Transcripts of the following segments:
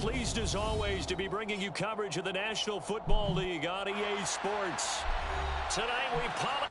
Pleased as always to be bringing you coverage of the National Football League on EA Sports. Tonight we polish.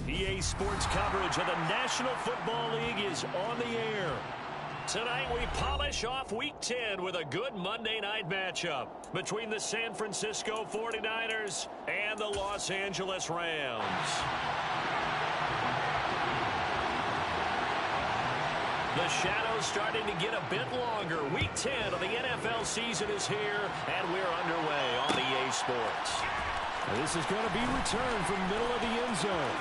EA Sports coverage of the National Football League is on the air. Tonight we polish off Week 10 with a good Monday night matchup between the San Francisco 49ers and the Los Angeles Rams. The shadow's starting to get a bit longer. Week 10 of the NFL season is here, and we're underway on EA Sports. This is going to be returned from the middle of the end zone.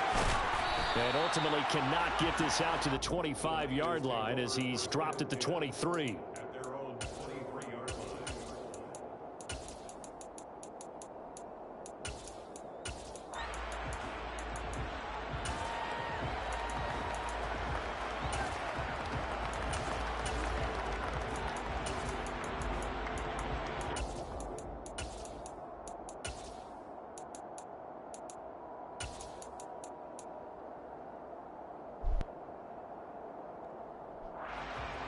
And ultimately cannot get this out to the 25-yard line as he's dropped at the 23.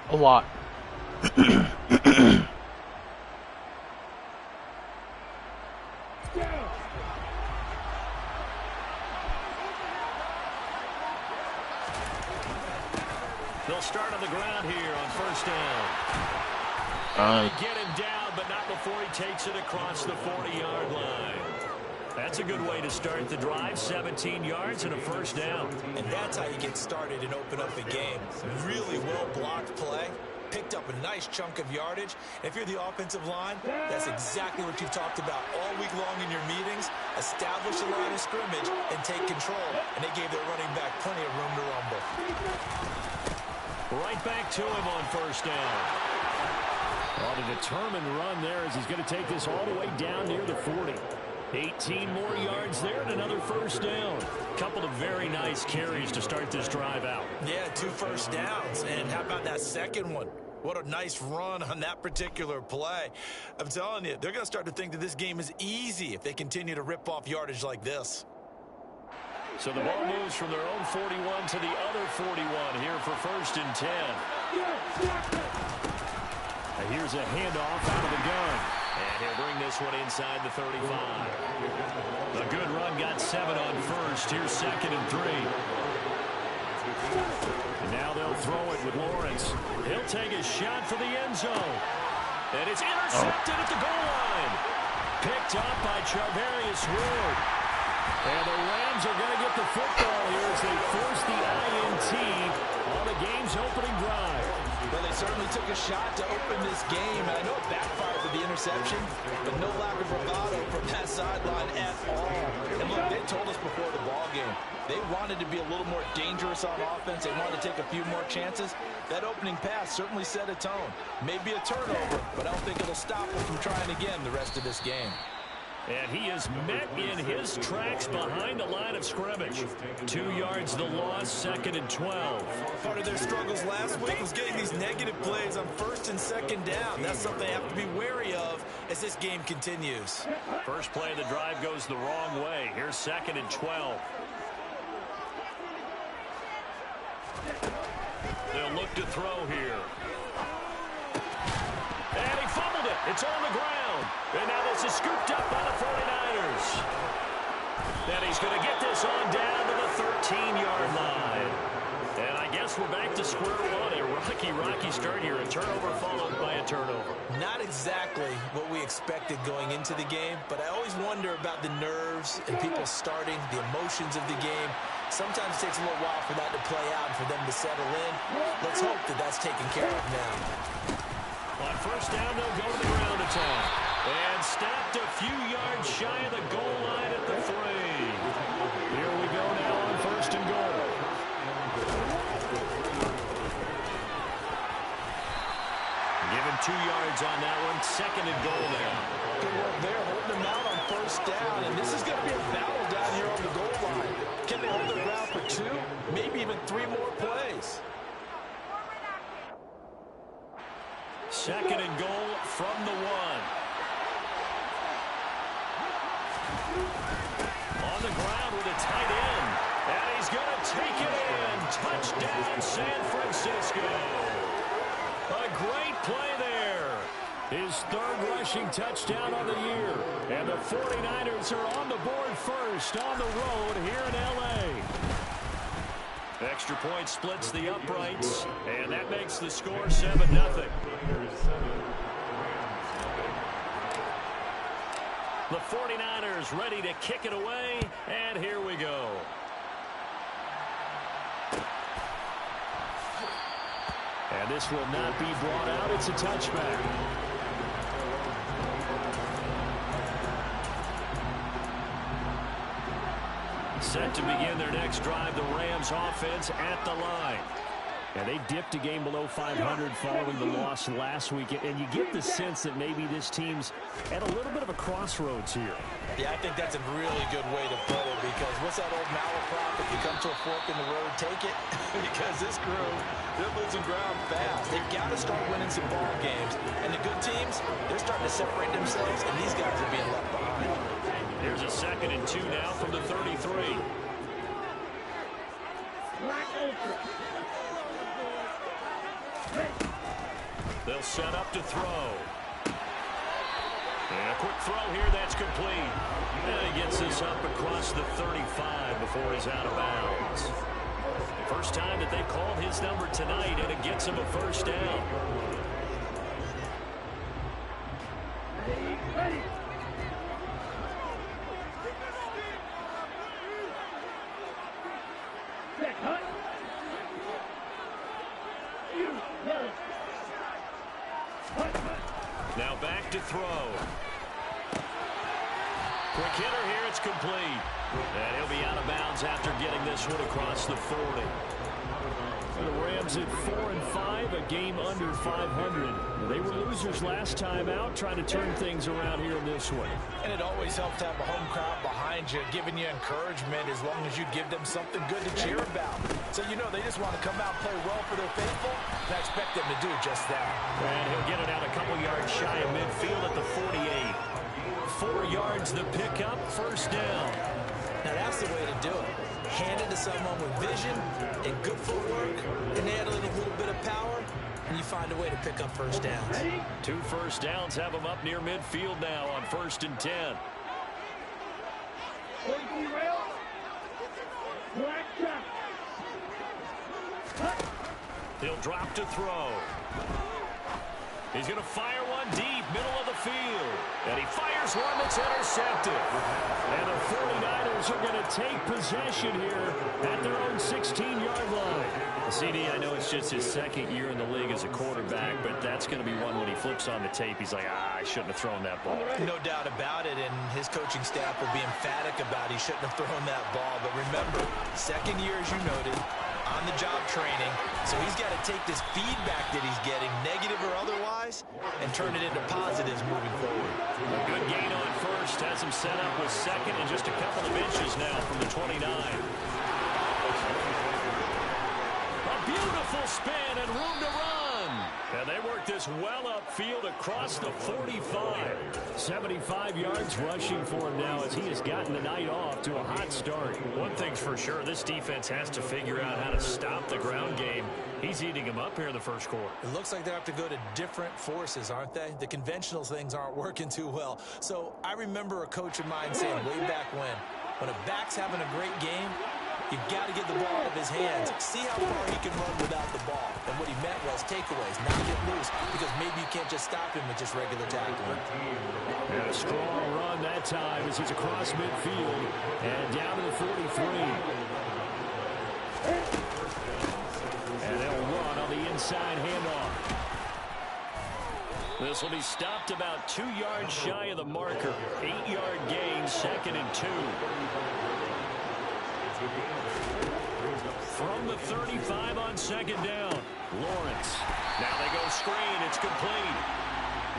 A lot. They'll start on the ground here on first down. Get him down, but not before he takes it across the 40-yard line. That's a good way to start the drive, 17 yards and a first down. And that's how you get started and open up the game. Really well-blocked play. Picked up a nice chunk of yardage. If you're the offensive line, that's exactly what you've talked about all week long in your meetings. Establish the line of scrimmage and take control. And they gave their running back plenty of room to rumble. Right back to him on first down. Well, a determined run there as he's going to take this all the way down near the 40. 18 more yards there and another first down. Couple of very nice carries to start this drive out. Yeah, 2 first downs. And how about that second one? What a nice run on that particular play. I'm telling you, they're going to start to think that this game is easy if they continue to rip off yardage like this. So the ball moves from their own 41 to the other 41 here for first and 10. And here's a handoff out of the gun. And he'll bring this one inside the 35. A good run, got 7 on first. Here's second and 3. And now they'll throw it with Lawrence. He'll take a shot for the end zone. And it's intercepted at the goal line. Picked up by Charvarius Ward. And the Rams are going to get the football here as they force the INT on the game's opening drive. Well, they certainly took a shot to open this game, and I know it backfired with the interception, but no lack of bravado from that sideline at all. And look, they told us before the ball game, they wanted to be a little more dangerous on offense. They wanted to take a few more chances. That opening pass certainly set a tone. Maybe a turnover, but I don't think it'll stop them from trying again the rest of this game. And he is met in his tracks behind the line of scrimmage. 2 yards the loss, 2nd and 12. Part of their struggles last week was getting these negative plays on 1st and 2nd down. That's something they have to be wary of as this game continues. First play of the drive goes the wrong way. Here's 2nd and 12. They'll look to throw here. And he fumbled it. It's on the ground. And now this is scooped up by the 49ers. And he's going to get this on down to the 13-yard line. And I guess we're back to square one. A rocky start here. A turnover followed by a turnover. Not exactly what we expected going into the game, but I always wonder about the nerves and people starting, the emotions of the game. Sometimes it takes a little while for that to play out and for them to settle in. Let's hope that that's taken care of now. On first down, they'll go to the ground attack. And stopped a few yards shy of the goal line at the 3. Here we go now on first and goal. Given 2 yards on that one, 2nd and goal now. Good work there, holding them out on first down. And this is going to be a battle down here on the goal line. Can they hold their ground for 2, maybe even 3 more plays? 2nd and goal from the 1. On the ground with a tight end. And he's going to take it in. Touchdown, San Francisco. A great play there. His 3rd rushing touchdown of the year. And the 49ers are on the board first on the road here in L.A. Extra point splits the uprights, and that makes the score 7-0. The 49ers ready to kick it away, and here we go. And this will not be brought out. It's a touchback. Set to begin their next drive, the Rams offense at the line. And they dipped a game below 500 following the loss last week. And you get the sense that maybe this team's at a little bit of a crossroads here. Yeah, I think that's a really good way to put it, because what's that old malaprop? If you come to a fork in the road, take it. Because this crew, they're losing ground fast. They've got to start winning some ball games. And the good teams, they're starting to separate themselves, and these guys are being left behind. Here's a 2nd and 2 now from the 33. They'll set up to throw. And a quick throw here, that's complete. And he gets this up across the 35 before he's out of bounds. First time that they called his number tonight, and it gets him a first down. Now back to throw. Quick hitter here, it's complete. And he'll be out of bounds after getting this one across the 40. And the Rams at 4-5, a game under 500. They were losers last time out, trying to turn things around here in this one. And it always helps to have a home crowd behind you, giving you encouragement as long as you give them something good to cheer about. So you know they just want to come out and play well for their faithful, and I expect them to do just that. And he'll get it out a couple yards shy of midfield at the 48. 4 yards the pickup, first down. Now that's the way to do it. Hand it to someone with vision and good footwork, and add a little bit of power, and you find a way to pick up first downs. 2 first downs have them up near midfield now on 1st and 10. He'll drop to throw. He's going to fire one deep, middle of the field. And he fires one that's intercepted. And the 49ers are going to take possession here at their own 16-yard line. CD, I know it's just his 2nd year in the league as a quarterback, but that's going to be one when he flips on the tape. He's like, I shouldn't have thrown that ball. No doubt about it, and his coaching staff will be emphatic about he shouldn't have thrown that ball. But remember, 2nd year, as you noted, on-the-job training, so he's got to take this feedback that he's getting, negative or otherwise, and turn it into positives moving forward. A good gain on first. first. Has him set up with second and just a couple of inches now from the 29. A beautiful spin and room to run. And they work this well upfield across the 45. 75 yards rushing for him now as he has gotten the night off to a hot start. One thing's for sure, this defense has to figure out how to stop the ground game. He's eating him up here in the first quarter. It looks like they have to go to different forces, aren't they? The conventional things aren't working too well. So I remember a coach of mine saying way back when a back's having a great game, you've got to get the ball out of his hands. See how far he can run without the ball. And what he meant was takeaways, not get loose, because maybe you can't just stop him with just regular tackling. And a strong run that time as he's across midfield and down to the 43. And they'll run on the inside handoff. This will be stopped about 2 yards shy of the marker. 8-yard gain, 2nd and 2. From the 35 on 2nd down, Lawrence. Now they go screen. It's complete.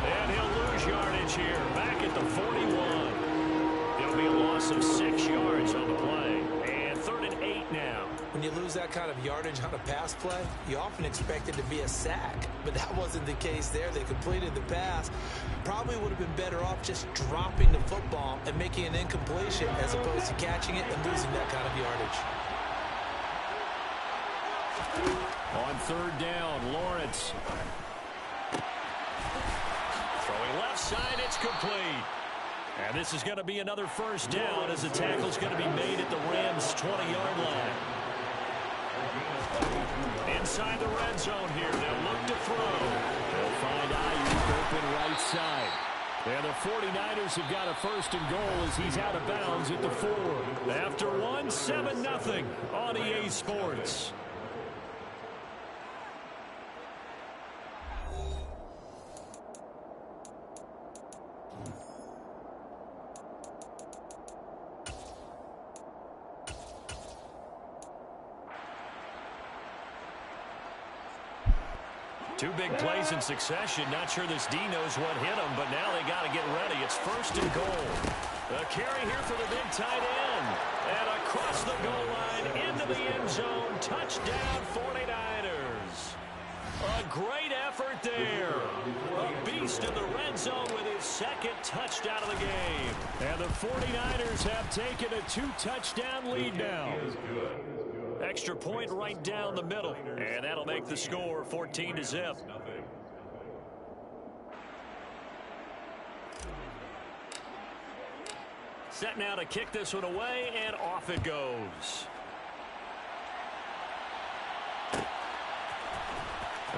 And he'll lose yardage here. Back at the 41. It'll be a loss of 6 yards on the play. And 3rd and 8 now. When you lose that kind of yardage on a pass play, you often expect it to be a sack. But that wasn't the case there. They completed the pass. Probably would have been better off just dropping the football and making an incompletion as opposed to catching it and losing that kind of yardage. On 3rd down, Lawrence. Throwing left side, it's complete. And this is going to be another 1st down as the tackle's going to be made at the Rams' 20-yard line. Inside the red zone here, they'll look to throw. They'll find Ayuk open right side. And the 49ers have got a 1st and goal as he's out of bounds at the 4. After 1, 7-0 on EA Sports. Two big plays in succession. Not sure this D knows what hit him, but now they got to get ready. It's 1st and goal. The carry here for the big tight end. And across the goal line into the end zone. Touchdown 49ers. A great effort there. A beast in the red zone with his 2nd touchdown of the game. And the 49ers have taken a 2-touchdown lead now. Extra point right down the middle. And that'll make the score 14-0. Set now to kick this one away, and off it goes.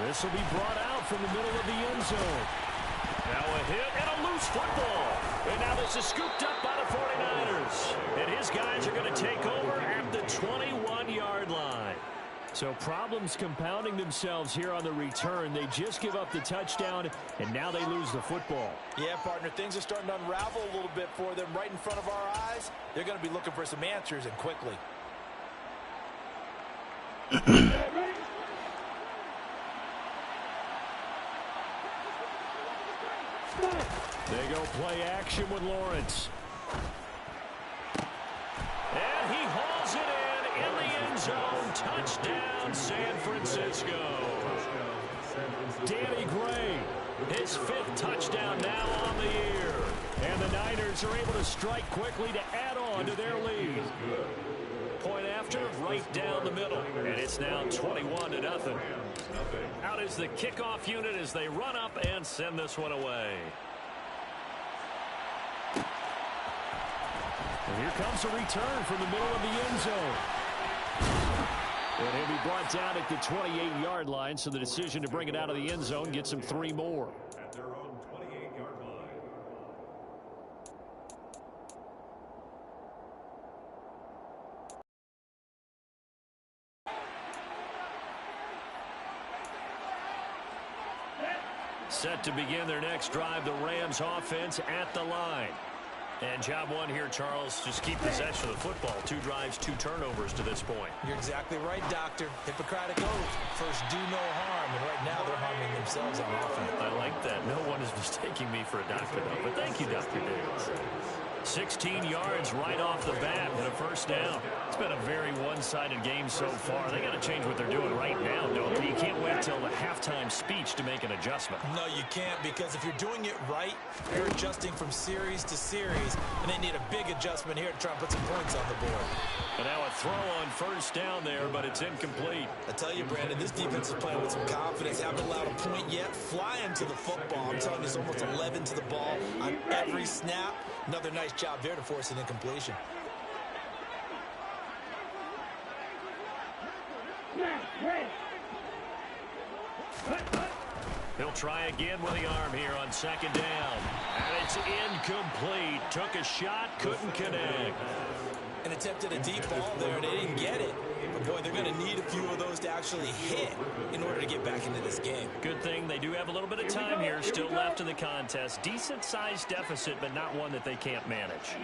This will be brought out from the middle of the end zone. Now a hit and a loose football. And now this is scooped up by the 49ers. And his guys are going to take over at the 21-yard line. So problems compounding themselves here on the return. They just give up the touchdown, and now they lose the football. Yeah, partner, things are starting to unravel a little bit for them right in front of our eyes. They're going to be looking for some answers, and quickly. They go play action with Lawrence. And he hauls it in the end zone. Touchdown, San Francisco. Danny Gray, his 5th touchdown now on the year. And the Niners are able to strike quickly to add on to their lead. Point after, right down the middle. And it's now 21-0. Out is the kickoff unit as they run up and send this one away. And here comes a return from the middle of the end zone. And he'll be brought down at the 28-yard line, so the decision to bring it out of the end zone gets him 3 more. At their own 28-yard line. Set to begin their next drive, the Rams offense at the line. And job one here, Charles, just keep possession of the football. 2 drives, 2 turnovers to this point. You're exactly right, Doctor. Hippocratic oath. First, do no harm. And right now, they're harming themselves on offense. I like that. No one is mistaking me for a doctor, though. But thank you, Dr. Diggs. 16 yards right off the bat and a first down. It's been a very one-sided game so far. They got to change what they're doing right now, don't they? You can't wait till the halftime speech to make an adjustment. No, you can't, because if you're doing it right, you're adjusting from series to series, and they need a big adjustment here to try and put some points on the board. And now a throw on first down there, but it's incomplete. I tell you, Brandon, this defense is playing with some confidence. Haven't allowed a point yet. Flying to the football. I'm telling you, it's almost 11 to the ball on every snap. Another nice job there to force an incompletion. He'll try again with the arm here on second down. And it's incomplete. Took a shot, couldn't connect. And attempted a deep ball there, and they didn't get it. But, boy, they're going to need a few of those to actually hit in order to get back into this game. Good thing they do have a little bit of time here still left in the contest. Decent-sized deficit, but not one that they can't manage.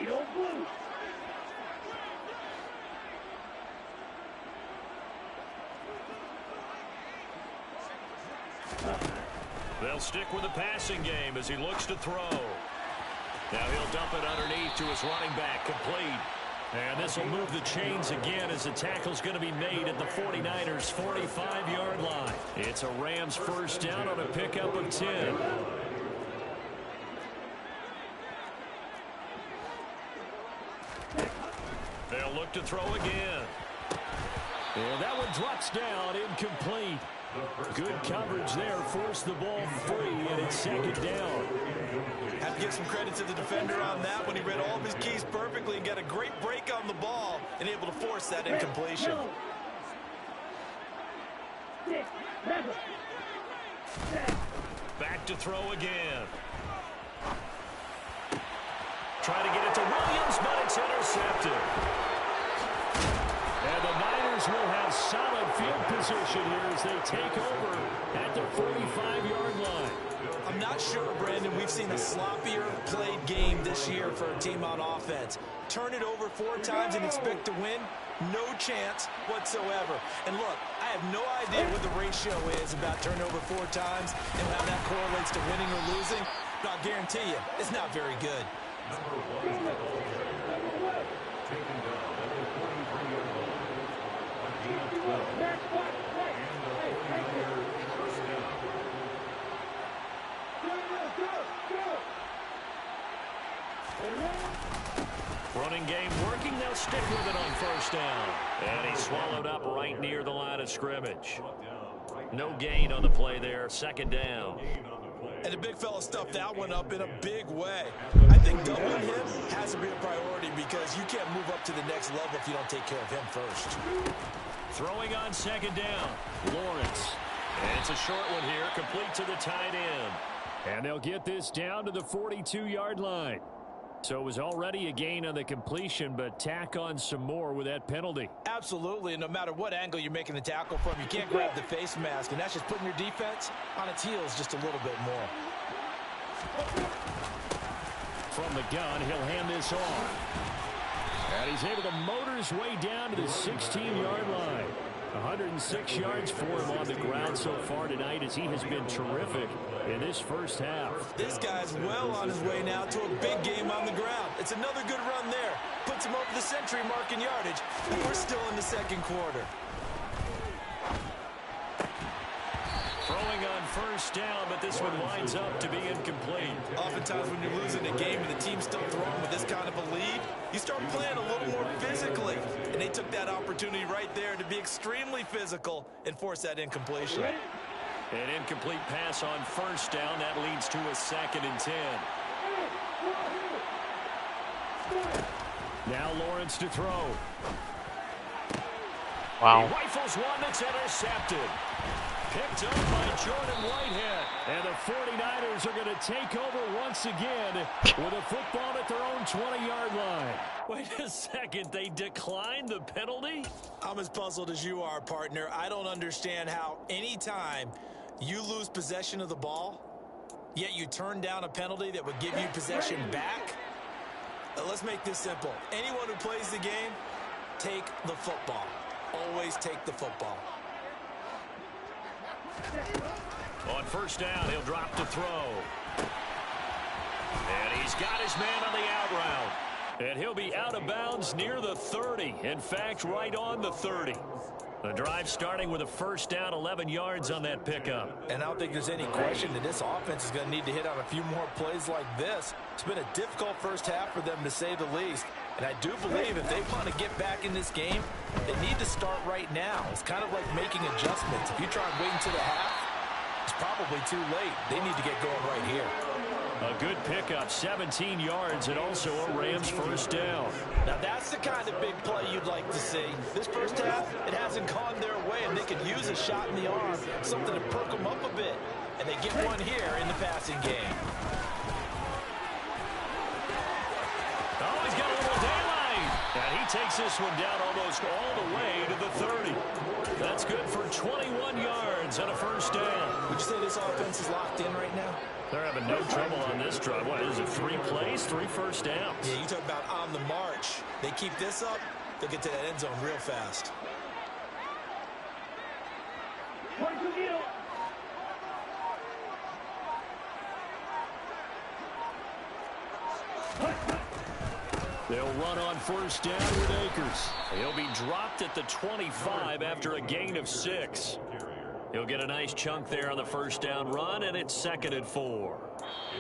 They'll stick with the passing game as he looks to throw. Now he'll dump it underneath to his running back, complete. And this will move the chains again as the tackle's going to be made at the 49ers' 45-yard line. It's a Rams first down on a pickup of 10. They'll look to throw again. And that one drops down, incomplete. Good coverage there, forced the ball free, and it's second down. Have to give some credit to the defender on that when he read all of his keys perfectly and got a great break on the ball and able to force that incompletion. Back to throw again. Try to get it to Williams, but it's intercepted. And the Niners will have solid field position here as they take over at the 45-yard line. I'm not sure, Brandon, we've seen a sloppier played game this year for a team on offense. Turn it over 4 times and expect to win? No chance whatsoever. And look, I have no idea what the ratio is about turnover 4 times and how that correlates to winning or losing. But I'll guarantee you, it's not very good. Running game working. They'll stick with it on first down. And he's swallowed up right near the line of scrimmage. No gain on the play there. Second down. And the big fella stuffed that one up in a big way. I think doubling him has to be a priority because you can't move up to the next level if you don't take care of him first. Throwing on second down. Lawrence. And it's a short one here, complete to the tight end. And they'll get this down to the 42-yard line. So it was already a gain on the completion, but tack on some more with that penalty. Absolutely, and no matter what angle you're making the tackle from, you can't grab the face mask, and that's just putting your defense on its heels just a little bit more. From the gun, he'll hand this off. And he's able to motor his way down to the 16-yard line. 106 yards for him on the ground so far tonight as he has been terrific in this first half. This guy's well on his way now to a big game on the ground. It's another good run there. Puts him over the century mark in yardage, and we're still in the second quarter. Throwing on first down, but this one winds up to be incomplete. Oftentimes when you're losing a game and the team's still throwing with this kind of a lead, you start playing a little more physically. And they took that opportunity right there to be extremely physical and force that incompletion. An incomplete pass on first down. That leads to a 2nd and 10. Now Lawrence to throw. Wow. He rifles one that's intercepted. Picked up by Jordan Whitehead. And the 49ers are going to take over once again with a football at their own 20-yard line. Wait a second. They declined the penalty? I'm as puzzled as you are, partner. I don't understand how any time you lose possession of the ball, yet you turn down a penalty that would give you possession back. Let's make this simple. Anyone who plays the game, take the football. Always take the football. On first down, he'll drop to throw. And he's got his man on the out route. And he'll be out of bounds near the 30. In fact, right on the 30. The drive starting with a first down, 11 yards on that pickup. And I don't think there's any question that this offense is going to need to hit on a few more plays like this. It's been a difficult first half for them, to say the least. And I do believe if they want to get back in this game, they need to start right now. It's kind of like making adjustments. If you try and wait until the half, it's probably too late. They need to get going right here. A good pickup, 17 yards, and also a Rams first down. Now that's the kind of big play you'd like to see. This first half, it hasn't gone their way, and they could use a shot in the arm, something to perk them up a bit. And they get one here in the passing game. Oh, he's got a little daylight. And he takes this one down almost all the way to the 30. That's good for 21 yards and a first down. Would you say this offense is locked in right now? They're having no trouble on this drive. What is it, 3 plays, 3 first downs? Yeah, you talk about on the march. They keep this up, they'll get to that end zone real fast. They'll run on first down with Akers. He'll be dropped at the 25 after a gain of 6. He'll get a nice chunk there on the first down run, and it's 2nd and 4.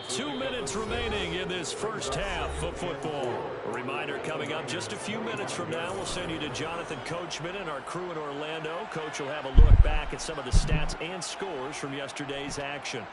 2 minutes remaining in this first half of football. A reminder coming up just a few minutes from now, we'll send you to Jonathan Coachman and our crew in Orlando. Coach will have a look back at some of the stats and scores from yesterday's action.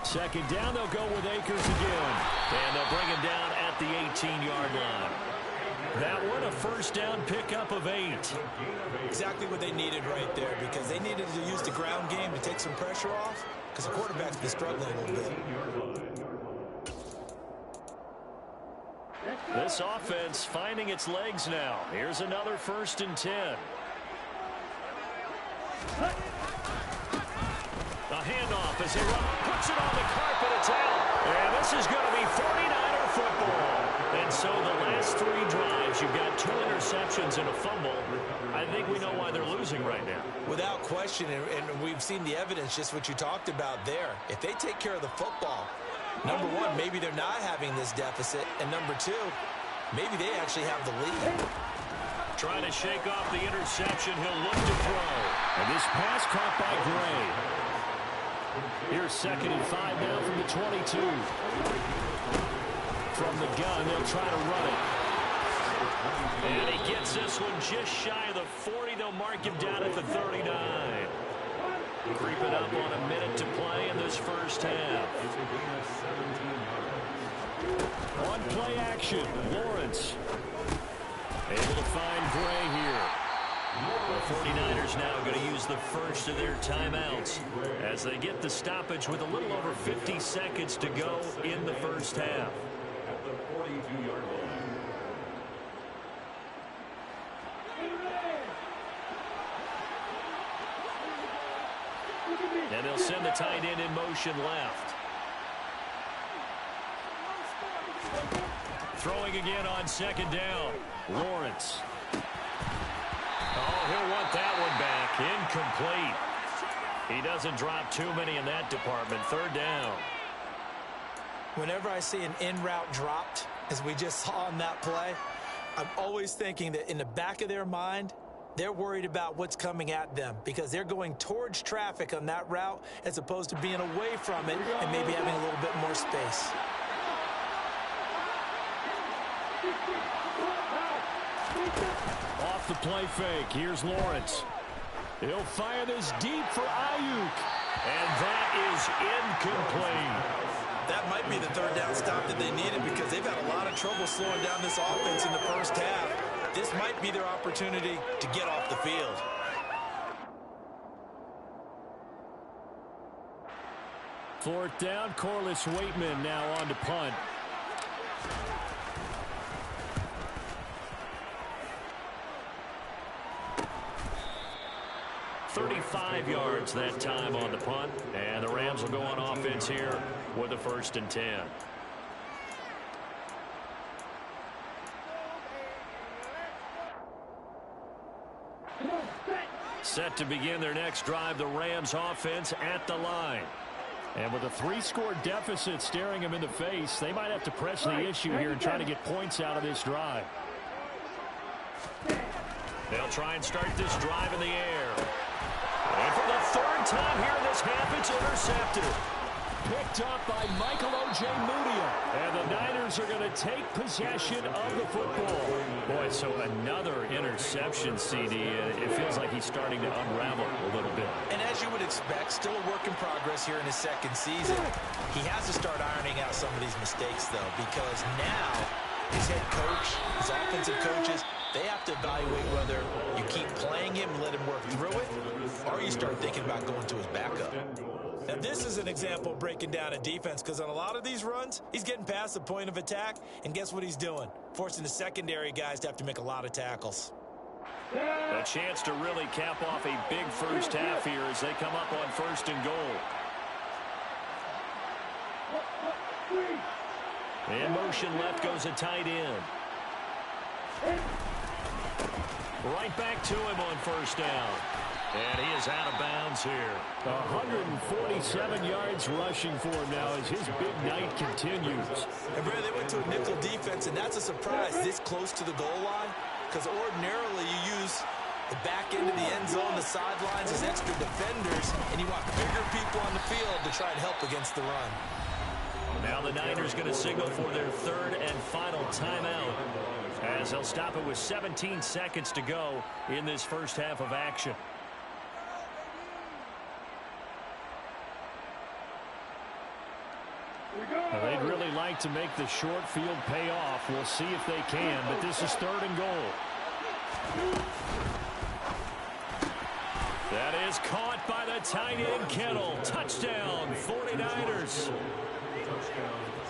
Second down, they'll go with Akers again. And they'll bring him down at the 18-yard line. That one, a first down pickup of 8. Exactly what they needed right there, because they needed to use the ground game to take some pressure off, because the quarterback's been struggling a little bit. This offense finding its legs now. Here's another 1st and 10. A handoff as he puts it on the carpet. It's out. And this is going to be 49er football. And so the last 3 drives, you've got 2 interceptions and a fumble. I think we know why they're losing right now. Without question, and we've seen the evidence, just what you talked about there. If they take care of the football, number one, maybe they're not having this deficit. And number 2, maybe they actually have the lead. Trying to shake off the interception. He'll look to throw. And this pass caught by Gray. Here's 2nd and 5 now from the 22. From the gun, they'll try to run it. And he gets this one just shy of the 40. They'll mark him down at the 39. Creeping up on a minute to play in this first half. On play action, Lawrence. Able to find Gray here. The 49ers now going to use the first of their timeouts as they get the stoppage with a little over 50 seconds to go in the first half. At the 42-yard line. And they'll send the tight end in motion left. Throwing again on 2nd down. Lawrence. Oh, he'll want that one back. Incomplete. He doesn't drop too many in that department. 3rd down. Whenever I see an in-route dropped, as we just saw on that play, I'm always thinking that in the back of their mind, they're worried about what's coming at them because they're going towards traffic on that route as opposed to being away from it and maybe having a little bit more space. Off the play fake. Here's Lawrence. He'll fire this deep for Ayuk. And that is incomplete. That might be the 3rd down stop that they needed because they've had a lot of trouble slowing down this offense in the first half. This might be their opportunity to get off the field. Fourth down, Corliss Waitman now on to punt. 35 yards that time on the punt. And the Rams will go on offense here with a 1st and 10. Set to begin their next drive, the Rams offense at the line. And with a 3-score deficit staring them in the face, they might have to press the issue here and try to get points out of this drive. They'll try and start this drive in the air. And for the 3rd time here in this half, it's intercepted. Picked up by Michael O.J. Mudia. And the Niners are going to take possession of the football. Boy, so another interception, CD. It feels like he's starting to unravel a little bit. And as you would expect, still a work in progress here in his 2nd season. He has to start ironing out some of these mistakes, though, because now his head coach, his offensive coaches, they have to evaluate whether you keep playing him and let him work through it, or you start thinking about going to his backup. Now, this is an example of breaking down a defense, because on a lot of these runs, he's getting past the point of attack, and guess what he's doing? Forcing the secondary guys to have to make a lot of tackles. A chance to really cap off a big first half here as they come up on 1st and goal. In motion left goes a tight end. Right back to him on 1st down. And he is out of bounds here. 147 yards rushing for him now as his big night continues. And Brad, they went to a nickel defense, and that's a surprise this close to the goal line, because ordinarily you use the back end of the end zone, the sidelines as extra defenders, and you want bigger people on the field to try and help against the run. Now the Niners going to signal for their 3rd and final timeout, as they'll stop it with 17 seconds to go in this first half of action. They'd really like to make the short field pay off. We'll see if they can, but this is 3rd and goal. That is caught by the tight end, Kittle. Touchdown, 49ers.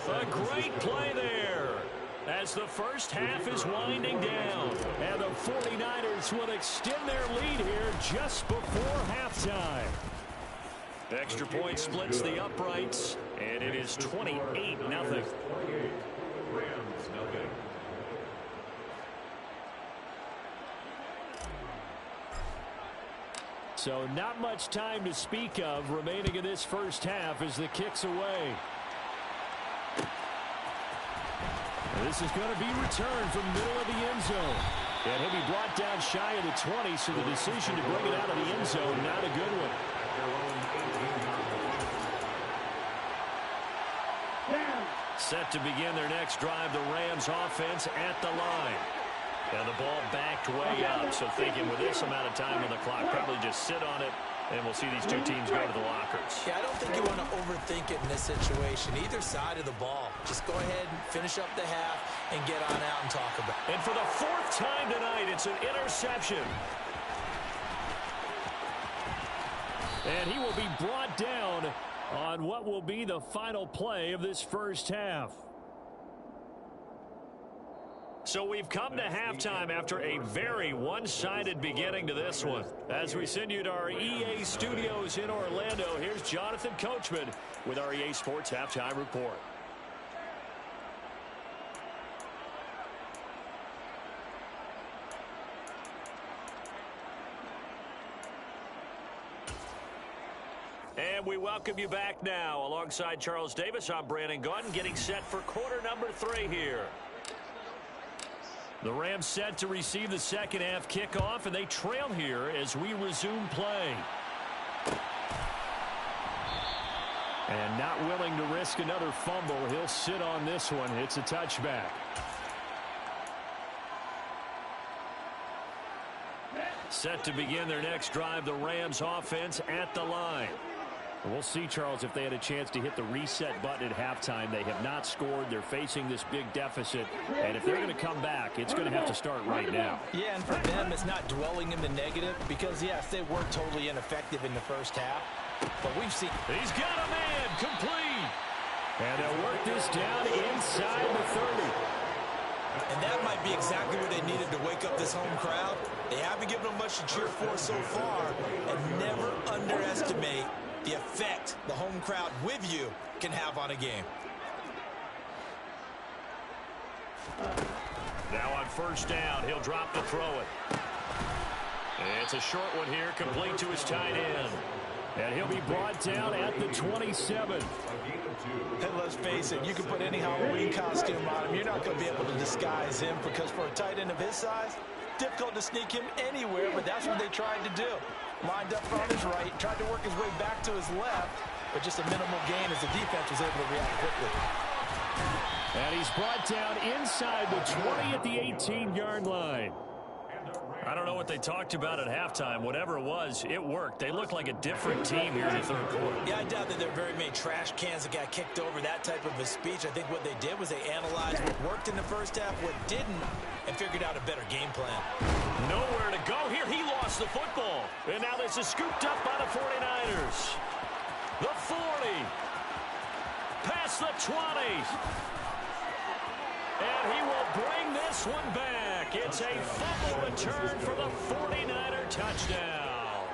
A great play there as the first half is winding down. And the 49ers will extend their lead here just before halftime. Extra point splits the uprights, and it is 28-0. So not much time to speak of remaining in this first half as the kick's away. This is going to be returned from the middle of the end zone. And he'll be brought down shy of the 20, so the decision to bring it out of the end zone, not a good one. Set to begin their next drive, the Rams offense at the line. And the ball backed way up, so thinking with this amount of time on the clock, probably just sit on it, and we'll see these two teams go to the lockers. Yeah, I don't think you want to overthink it in this situation, either side of the ball. Just go ahead and finish up the half and get on out and talk about it. And for the 4th time tonight, it's an interception. And he will be brought down on what will be the final play of this first half. So we've come to halftime after a very one-sided beginning to this one. As we send you to our EA studios in Orlando, here's Jonathan Coachman with our EA Sports Halftime Report. And we welcome you back now. Alongside Charles Davis, I'm Brandon Gunn, getting set for quarter number 3 here. The Rams set to receive the second half kickoff, and they trail here as we resume play. And not willing to risk another fumble, he'll sit on this one. It's a touchback. Set to begin their next drive, the Rams offense at the line. We'll see, Charles, if they had a chance to hit the reset button at halftime. They have not scored. They're facing this big deficit. And if they're going to come back, it's going to have to start right now. Yeah, and for them, it's not dwelling in the negative because, yes, they were totally ineffective in the first half. But we've seen... He's got a man complete. And they'll work this down inside the 30. And that might be exactly what they needed to wake up this home crowd. They haven't given them much to cheer for so far, and never underestimate the effect the home crowd with you can have on a game. Now on first down, he'll drop to throw it. It's a short one here, complete to his tight end. And he'll be brought down at the 27. And let's face it, you can put any Halloween costume on him. You're not going to be able to disguise him because for a tight end of his size, difficult to sneak him anywhere, but that's what they tried to do. Lined up on his right, tried to work his way back to his left, but just a minimal gain as the defense was able to react quickly. And he's brought down inside the 20 at the 18-yard line. I don't know what they talked about at halftime. Whatever it was, it worked. They look like a different team here in the third quarter. Yeah, I doubt that there are very many trash cans that got kicked over that type of a speech. I think what they did was they analyzed what worked in the first half, what didn't, and figured out a better game plan. Nowhere to go here. He lost the football. And now this is scooped up by the 49ers. The 40. Past the 20. And he will bring this one back. It's a fumble return for the 49er touchdown.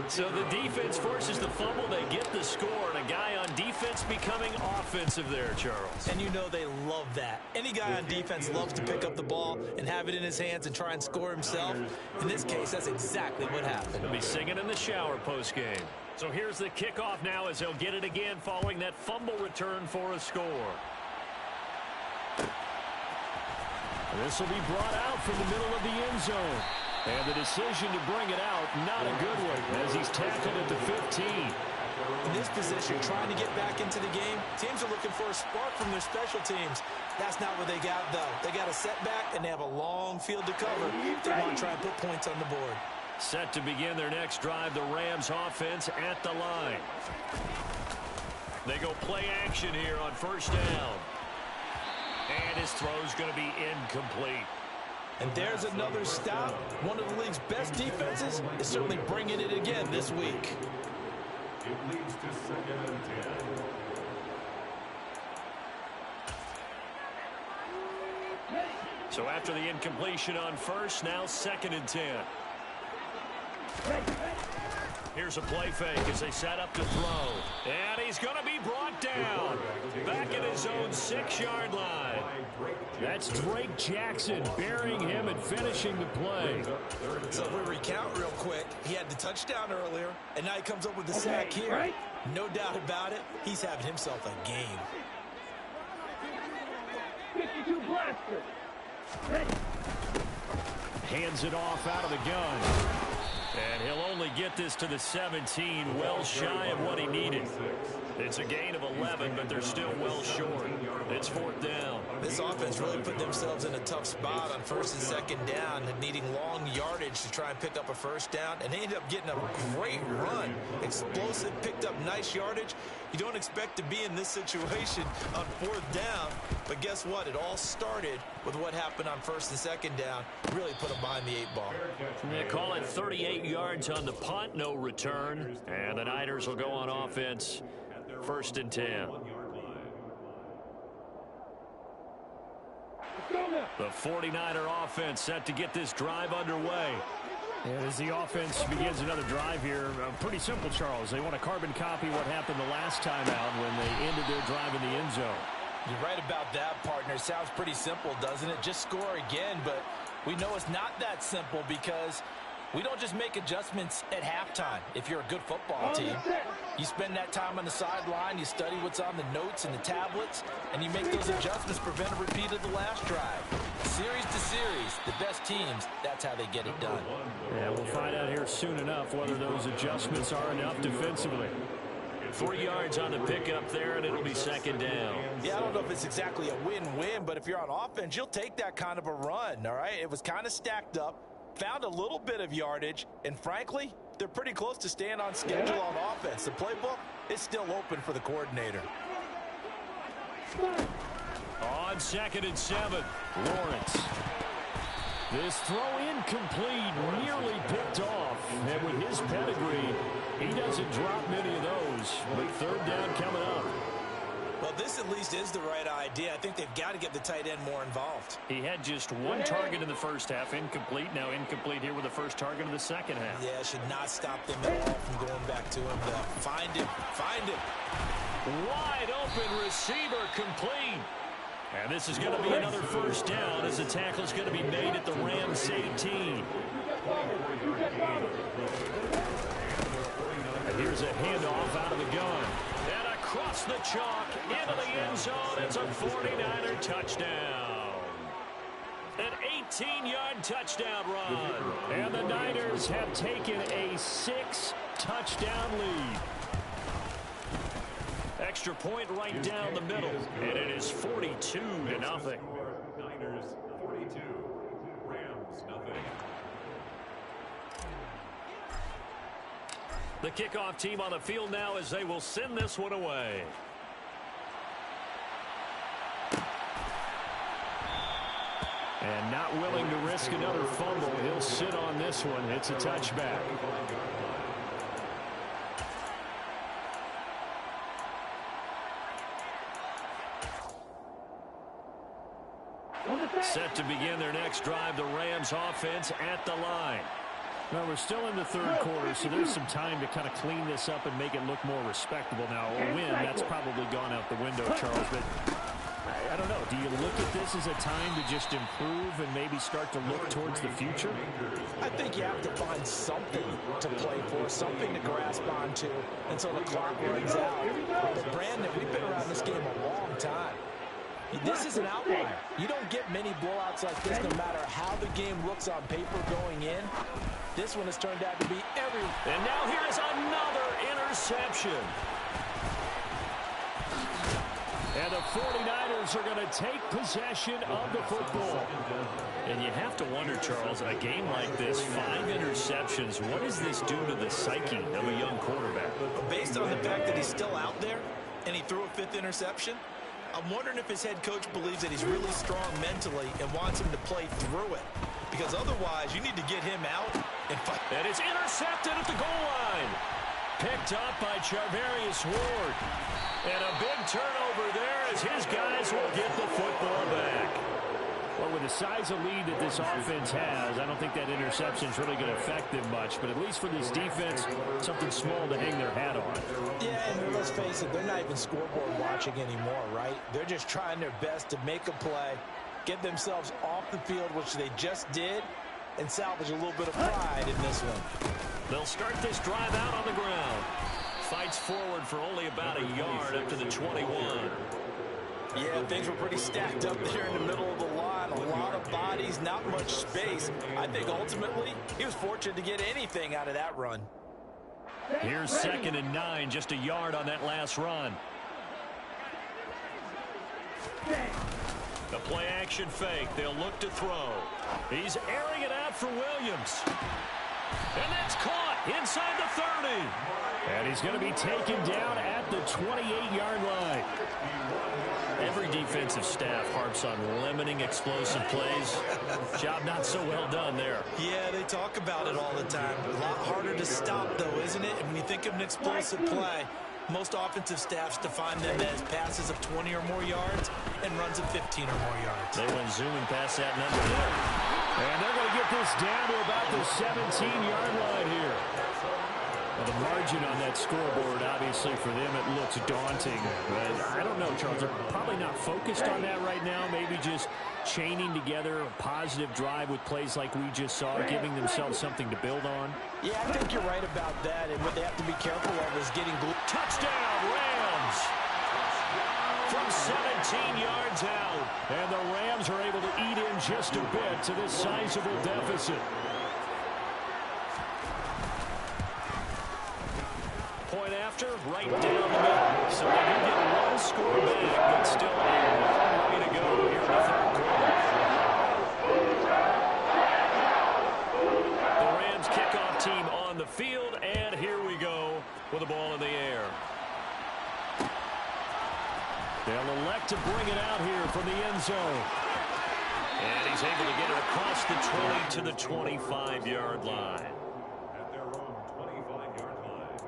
So the defense forces the fumble. They get the score. And a guy on defense becoming offensive there, Charles. And you know they love that. Any guy on defense loves to pick up the ball and have it in his hands and try and score himself. In this case, that's exactly what happened. He'll be singing in the shower postgame. So here's the kickoff now as they'll get it again following that fumble return for a score. This will be brought out from the middle of the end zone. And the decision to bring it out, not a good one, as he's tackled at the 15. In this position, trying to get back into the game, teams are looking for a spark from their special teams. That's not what they got, though. They got a setback, and they have a long field to cover. They want to try and put points on the board. Set to begin their next drive, the Rams offense at the line. They go play action here on first down. And his throw's going to be incomplete. And there's another stop. One of the league's best defenses is certainly bringing it again this week. It leads to 2nd and 10. So after the incompletion on first, now 2nd and 10. Here's a play fake as they set up to throw. And he's going to be brought down. Back at his own 6-yard line. That's Drake Jackson burying him and finishing the play. So if we recount real quick, he had the touchdown earlier, and now he comes up with the sack here. No doubt about it, he's having himself a game. 52 blaster. Hands it off out of the gun. And he'll only get this to the 17, well shy of what he needed. It's a gain of 11, but they're still well short. It's 4th down. This offense really put themselves in a tough spot on 1st and 2nd down, needing long yardage to try and pick up a first down, and they ended up getting a great run. Explosive, picked up nice yardage. You don't expect to be in this situation on 4th down, but guess what? It all started with what happened on 1st and 2nd down. Really put them behind the 8-ball. They call it 38 yards on the punt, no return. And the Niners will go on offense, 1st and 10. The 49er offense set to get this drive underway. And as the offense begins another drive here, pretty simple, Charles. They want to carbon copy what happened the last time out when they ended their drive in the end zone. You're right about that, partner. Sounds pretty simple, doesn't it? Just score again, but we know it's not that simple because we don't just make adjustments at halftime. If you're a good football team, you spend that time on the sideline, you study what's on the notes and the tablets, and you make those adjustments, prevent a repeat of the last drive. Series to series, the best teams, that's how they get it done. Yeah, we'll find out here soon enough whether those adjustments are enough defensively. 3 yards on the pickup there, and it'll be 2nd down. Yeah, I don't know if it's exactly a win-win, but if you're on offense, you'll take that kind of a run, all right? It was kind of stacked up, found a little bit of yardage, and frankly, they're pretty close to staying on schedule on offense. The playbook is still open for the coordinator. On 2nd and 7, Lawrence. This throw incomplete, nearly picked off. And with his pedigree, he doesn't drop many of those. But 3rd down coming up. Well, this at least is the right idea. I think they've got to get the tight end more involved. He had just one target in the first half, incomplete. Now incomplete here with the first target of the second half. Yeah, should not stop them at all from going back to him. Find him. Wide open receiver complete. And this is going to be another first down as the tackle is going to be made at the Rams 18. And here's a handoff out of the gun. And across the chalk into the end zone. It's a 49er touchdown. An 18-yard touchdown run. And the Niners have taken a 6-touchdown lead. Extra point right down the middle. And it is 42-0. Niners 42, Rams nothing. The kickoff team on the field now as they will send this one away. And not willing to risk another fumble. He'll sit on this one. It's a touchback. Set to begin their next drive, the Rams offense at the line. Well, we're still in the third quarter, so there's some time to kind of clean this up and make it look more respectable. Now, a win, that's probably gone out the window, Charles, but I don't know. Do you look at this as a time to just improve and maybe start to look towards the future? I think you have to find something to play for, something to grasp onto until the clock runs out. But, Brandon, we've been around this game a long time. This is an outlier. You don't get many blowouts like this no matter how the game looks on paper going in. This one has turned out to be every... And now here is another interception. And the 49ers are going to take possession of the football. And you have to wonder, Charles, a game like this, 5 interceptions, what does this do to the psyche of a young quarterback? Based on the fact that he's still out there and he threw a 5th interception, I'm wondering if his head coach believes that he's really strong mentally and wants him to play through it. Because otherwise, you need to get him out and fight. And it's intercepted at the goal line. Picked up by Charvarius Ward. And a big turnover there as his guys will get the football back. Well, with the size of lead that this offense has, I don't think that interception is really going to affect them much. But at least for this defense, something small to hang their hat on. Yeah, and let's face it, they're not even scoreboard watching anymore, right? They're just trying their best to make a play, get themselves off the field, which they just did, and salvage a little bit of pride in this one. They'll start this drive out on the ground. Fights forward for only about a yard up to the 21. Yeah, things were pretty stacked up there in the middle of the line. A lot of bodies, not much space. I think ultimately he was fortunate to get anything out of that run. Here's 2nd and 9, just a yard on that last run. The play action fake. They'll look to throw. He's airing it out for Williams. And that's caught inside the 30. And he's going to be taken down at the 28-yard line. Every defensive staff harps on limiting explosive plays. Job not so well done there. Yeah, they talk about it all the time. A lot harder to stop, though, isn't it? And when you think of an explosive play, most offensive staffs define them as passes of 20 or more yards and runs of 15 or more yards. They went zooming past that number there. And they're going to get this down to about the 17-yard line here. Well, the margin on that scoreboard, obviously, for them, it looks daunting. But I don't know, Charles. They're probably not focused on that right now. Maybe just chaining together a positive drive with plays like we just saw, giving themselves something to build on. Yeah, I think you're right about that. And what they have to be careful of is getting blue. Touchdown, Rams! From 17 yards out. And the Rams are able to eat in just a bit to this sizable deficit. Point after, right down the middle. So they do get one score back, but still a long way to go here in the third quarter. The Rams kickoff team on the field, and here we go with the ball in the air. They'll elect to bring it out here from the end zone. And he's able to get it across the 20 to the 25-yard line. At their own 25-yard line.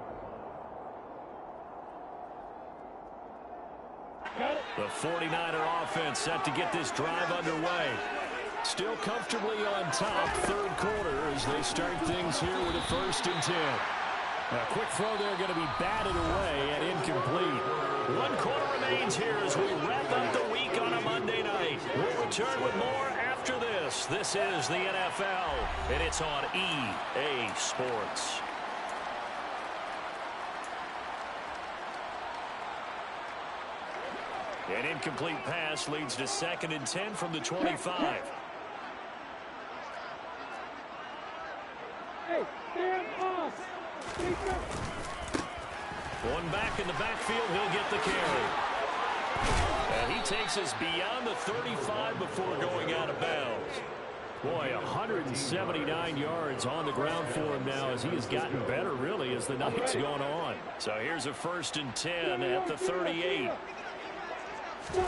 The 49er offense set to get this drive underway. Still comfortably on top, third quarter, as they start things here with a 1st and 10. A quick throw there going to be batted away and incomplete. 1 quarter remains here as we wrap up the week on a Monday night. We'll return with more after this. This is the NFL, and it's on EA Sports. An incomplete pass leads to 2nd and 10 from the 25. Hey, stand off. One back in the backfield, he'll get the carry. And he takes us beyond the 35 before going out of bounds. Boy, 179 yards on the ground for him now as he has gotten better, really, as the night's gone on. So here's a 1st and 10 at the 38. And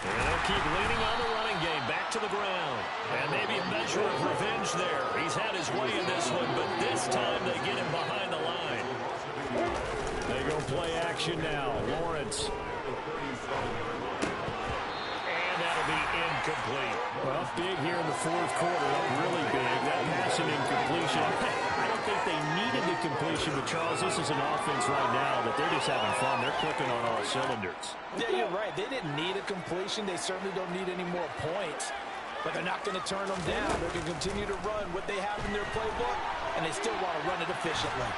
they'll keep leaning on the running game, back to the ground. And maybe a measure of revenge there. He's had his way in this one, but this time they get him behind the line. They go play action now. Lawrence. And that'll be incomplete. Well, big here in the 4th quarter. Really big. That passing incompletion. I don't think they needed the completion, but Charles, this is an offense right now that they're just having fun. They're clicking on all cylinders. Yeah, you're right. They didn't need a completion. They certainly don't need any more points. But they're not going to turn them down. They're going to continue to run what they have in their playbook, and they still want to run it efficiently.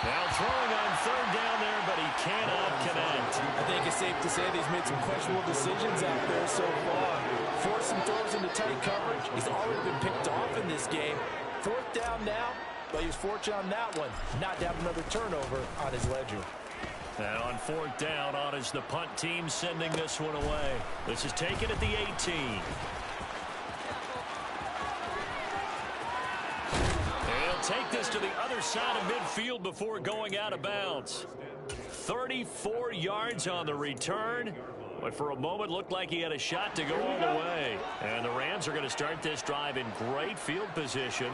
Now throwing on 3rd down there, but he cannot connect. I think it's safe to say that he's made some questionable decisions out there so far. Forced some throws into tight coverage. He's already been picked off in this game. 4th down now, but he was fortunate on that one not to have another turnover on his ledger. And on 4th down, on is the punt team sending this one away. This is taken at the 18. They'll take this to the other side of midfield before going out of bounds. 34 yards on the return, but for a moment looked like he had a shot to go all the way. And the Rams are going to start this drive in great field position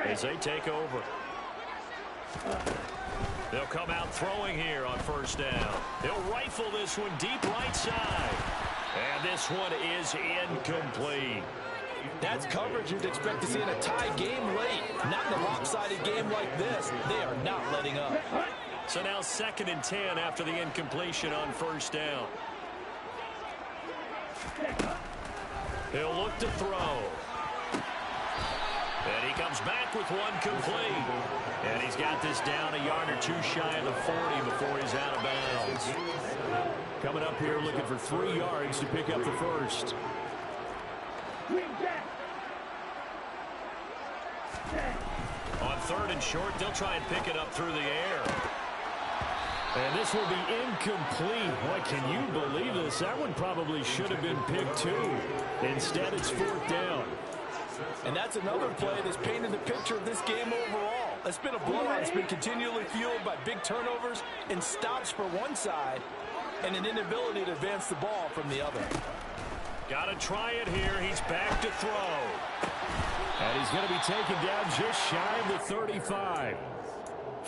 as they take over. They'll come out throwing here on 1st down. They'll rifle this one deep right side. And this one is incomplete. That's coverage you'd expect to see in a tie game late. Not in a lopsided game like this. They are not letting up. So now 2nd and 10 after the incompletion on 1st down. He'll look to throw. And he comes back with one complete. And he's got this down a yard or two shy of the 40 before he's out of bounds. Coming up here looking for 3 yards to pick up the 1st. On 3rd and short, they'll try and pick it up through the air. And this will be incomplete. Boy, can you believe this? That one probably should have been picked too. Instead, it's 4th down. And that's another play that's painted the picture of this game overall. It's been a blowout. It's been continually fueled by big turnovers and stops for one side and an inability to advance the ball from the other. Got to try it here. He's back to throw. And he's going to be taken down just shy of the 35.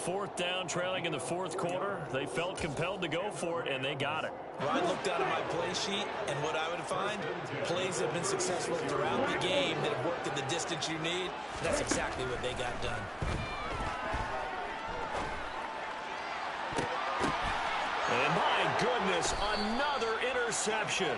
4th down, trailing in the 4th quarter. They felt compelled to go for it, and they got it. Well, I looked down at my play sheet, and what I would find, plays have been successful throughout the game that have worked at the distance you need. That's exactly what they got done. And my goodness, another interception.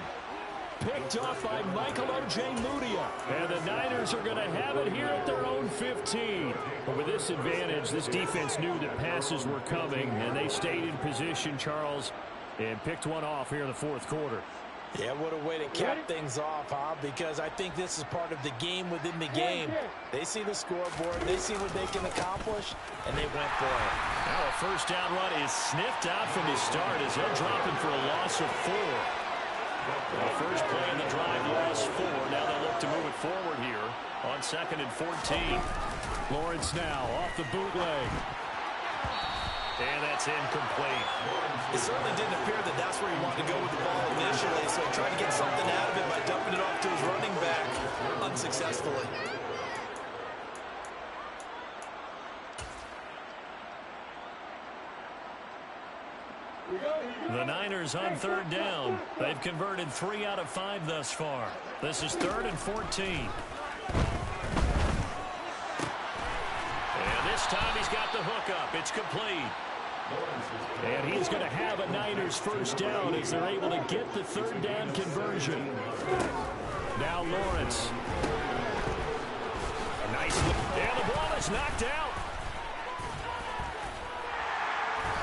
Picked off by Michael Ojemudia. And the Niners are going to have it here at their own 15. But with this advantage, this defense knew that passes were coming, and they stayed in position, Charles, and picked one off here in the 4th quarter. Yeah, what a way to cap things off, huh? Because I think this is part of the game within the game. They see the scoreboard, they see what they can accomplish, and they went for it. Now a 1st down run is sniffed out from the start as they'll drop him for a loss of 4. The first play in the drive, loss 4. Now they'll look to move it forward here on 2nd and 14. Lawrence now off the bootleg. And that's incomplete. It certainly didn't appear that that's where he wanted to go with the ball initially, so he tried to get something out of it by dumping it off to his running back unsuccessfully. The Niners 49ers on third down. They've converted 3 out of 5 thus far. This is 3rd and 14. And this time he's got the hook up. It's complete. And he's going to have a Niners first down as they're able to get the third down conversion. Now Lawrence. A nice look. And the ball is knocked out.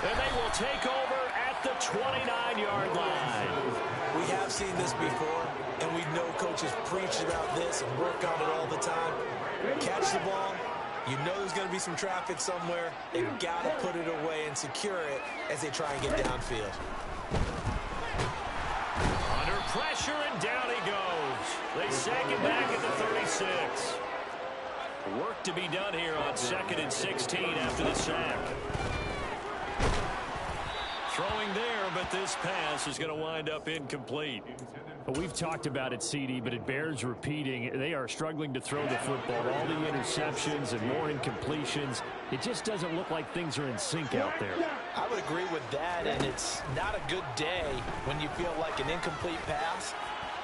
And they will take over at the 29-yard line. We have seen this before, and we know coaches preach about this and work on it all the time. Catch the ball. You know there's going to be some traffic somewhere. They've got to put it away and secure it as they try and get downfield. Under pressure, and down he goes. They sack him back at the 36. Work to be done here on 2nd and 16 after the sack. Throwing there, but this pass is going to wind up incomplete. Well, we've talked about it, CD, but it bears repeating. They are struggling to throw the football. All the interceptions and more incompletions. It just doesn't look like things are in sync out there. I would agree with that, and it's not a good day when you feel like an incomplete pass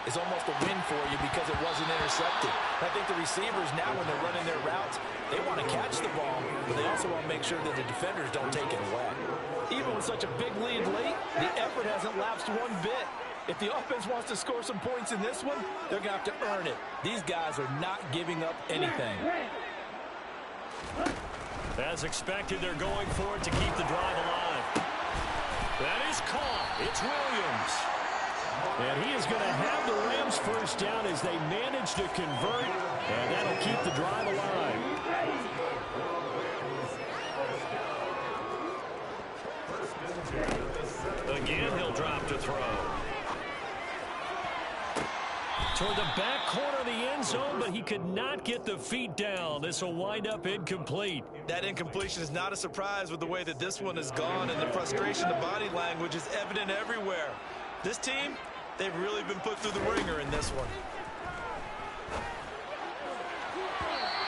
is almost a win for you because it wasn't intercepted. I think the receivers now, when they're running their routes, they want to catch the ball, but they also want to make sure that the defenders don't take it away. Even with such a big lead late, the effort hasn't lapsed one bit. If the offense wants to score some points in this one, they're going to have to earn it. These guys are not giving up anything. As expected, they're going for it to keep the drive alive. That is caught. It's Williams. And he is going to have the Rams first down as they manage to convert, and that'll keep the drive alive. Again, he'll drop to throw. Toward the back corner of the end zone, but he could not get the feet down. This will wind up incomplete. That incompletion is not a surprise with the way that this one has gone, and the frustration, the body language is evident everywhere. This team, they've really been put through the ringer in this one.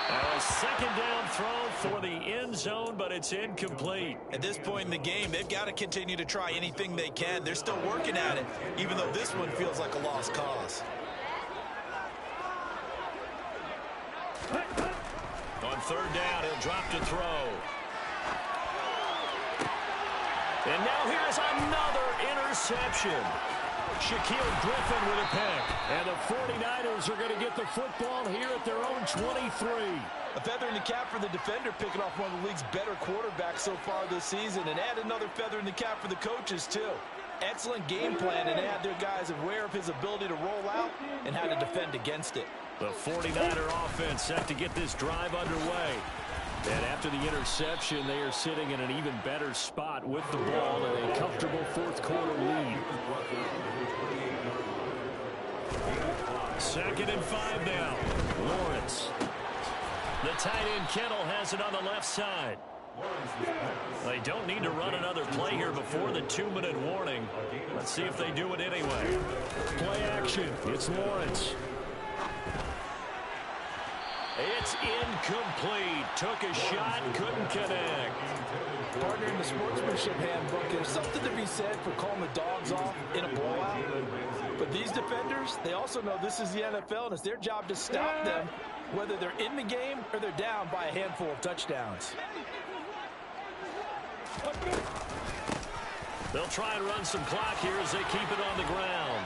A second down throw for the end zone, but it's incomplete. At this point in the game, they've got to continue to try anything they can. They're still working at it, even though this one feels like a lost cause. On third down, he'll drop to throw. And now here's another interception. Shaquille Griffin with a pick. And the 49ers are going to get the football here at their own 23. A feather in the cap for the defender, picking off one of the league's better quarterbacks so far this season, and add another feather in the cap for the coaches, too. Excellent game plan, and they had their guys aware of his ability to roll out and how to defend against it. The 49er offense set to get this drive underway. And after the interception, they are sitting in an even better spot with the ball and a comfortable fourth-quarter lead. 2nd and 5 now. Lawrence. The tight end Kittle has it on the left side. They don't need to run another play here before the 2-minute warning. Let's see if they do it anyway. Play action. It's Lawrence. It's incomplete. Took a shot, couldn't connect. Partner, in the sportsmanship handbook, there's something to be said for calling the dogs off in a blowout. But these defenders, they also know this is the NFL, and it's their job to stop them, whether they're in the game or they're down by a handful of touchdowns. They'll try and run some clock here as they keep it on the ground.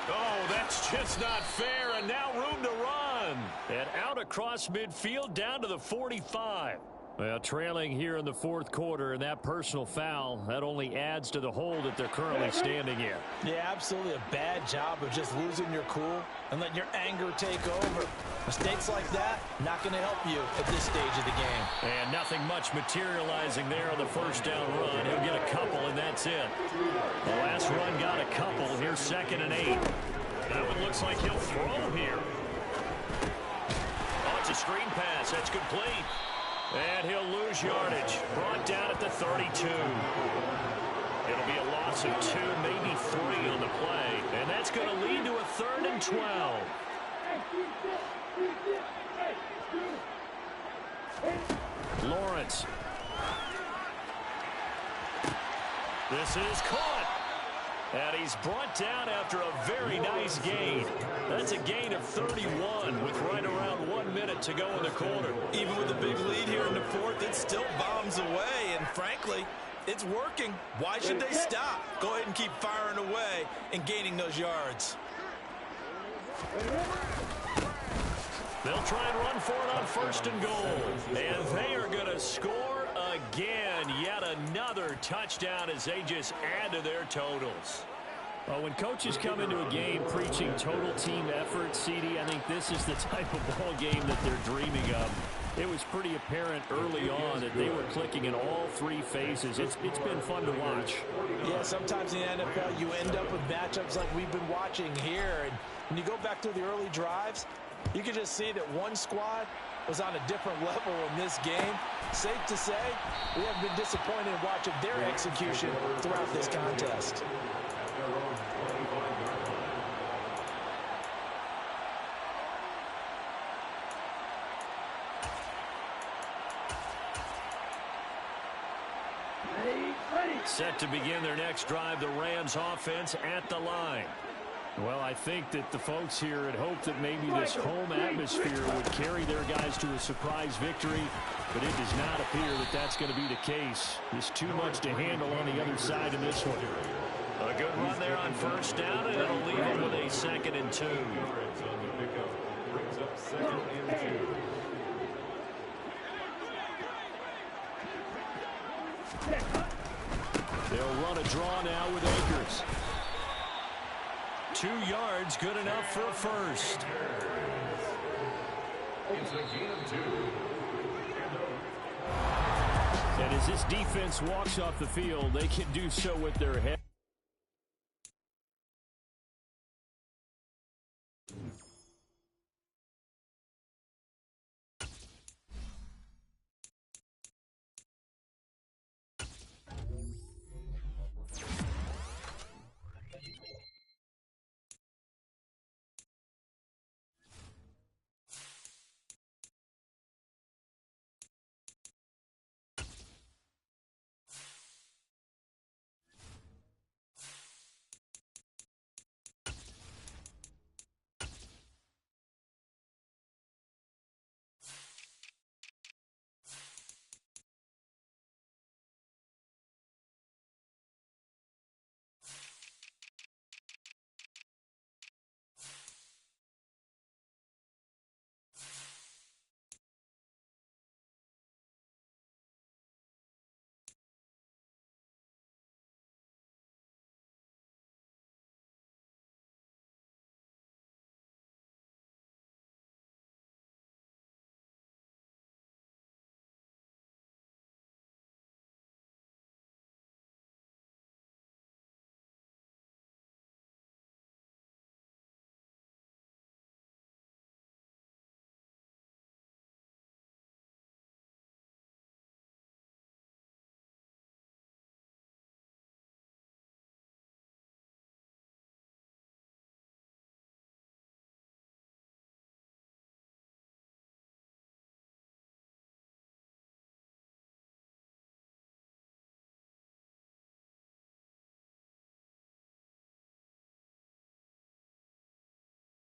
Oh, that's just not fair, and now room to run. And out across midfield down to the 45. Well, trailing here in the fourth quarter, and that personal foul, that only adds to the hole that they're currently standing in. Yeah, absolutely a bad job of just losing your cool and letting your anger take over. Mistakes like that, not going to help you at this stage of the game. And nothing much materializing there on the first down run. He'll get a couple, and that's it. The last run got a couple. Here's 2nd and 8. That one looks like he'll throw here. Oh, it's a screen pass. That's complete. And he'll lose yardage. Brought down at the 32. It'll be a loss of 2, maybe 3 on the play. And that's going to lead to a 3rd and 12. Lawrence. This is caught. And he's brought down after a very nice gain. That's a gain of 31 with right around 1 minute to go in the quarter. Even with a big lead here in the fourth, it still bombs away. And frankly, it's working. Why should they stop? Go ahead and keep firing away and gaining those yards. They'll try and run for it on 1st and goal. And they are going to score again. Yet another touchdown as they just add to their totals. Well, when coaches come into a game preaching total team effort, CD, I think this is the type of ball game that they're dreaming of. It was pretty apparent early on that they were clicking in all 3 phases. It's been fun to watch. Yeah, sometimes in the NFL you end up with matchups like we've been watching here. And when you go back to the early drives, you can just see that one squad was on a different level in this game. Safe to say, we have been disappointed in watching their execution throughout this contest. Set to begin their next drive, the Rams offense at the line. Well, I think that the folks here had hoped that maybe this home atmosphere would carry their guys to a surprise victory, but it does not appear that that's going to be the case. There's too much to handle on the other side of this one. A good run there on 1st down, and it'll leave them with a 2nd and 2. They'll run a draw now with Akers. 2 yards, good enough for a first. And as this defense walks off the field, they can do so with their head.